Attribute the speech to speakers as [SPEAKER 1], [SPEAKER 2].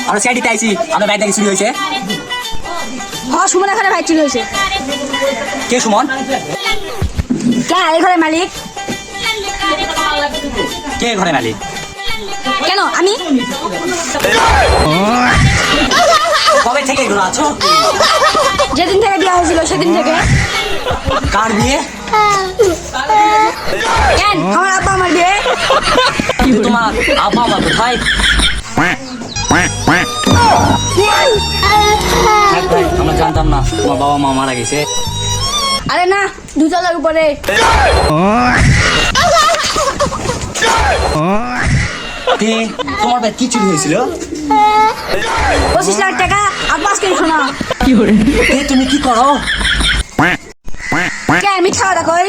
[SPEAKER 1] আমরা সিআইডিতে আইছি, আমরা বাইক থেকে চুরি হয়েছে।
[SPEAKER 2] হ্যাঁ সুমন এখানে ভাই চুরি হয়েছে।
[SPEAKER 1] কে সুমন?
[SPEAKER 2] কে এই ঘরের মালিক?
[SPEAKER 1] কে ঘরে মালিক?
[SPEAKER 2] কেন আমি?
[SPEAKER 1] কবে থেকে এগুলো আছো?
[SPEAKER 2] যেদিন থেকে বিয়ে হয়েছিল সেদিন থেকে।
[SPEAKER 1] কার বিয়ে?
[SPEAKER 2] কেন আমার আব্বা আমার বিয়ে?
[SPEAKER 1] কিন্তু তোমার আব্বা মা কোথায়? আমরা জানতাম না তোমার বাবা মা মারা গেছে।
[SPEAKER 2] আরে না, দুতলার উপরে।
[SPEAKER 1] তোমার ভাই কি চুরি হয়েছিল?
[SPEAKER 2] 25 লাখ টাকা আর 5 কেজি সোনা।
[SPEAKER 1] তুমি কি করো?
[SPEAKER 2] কে মিথ্যা কথা কই?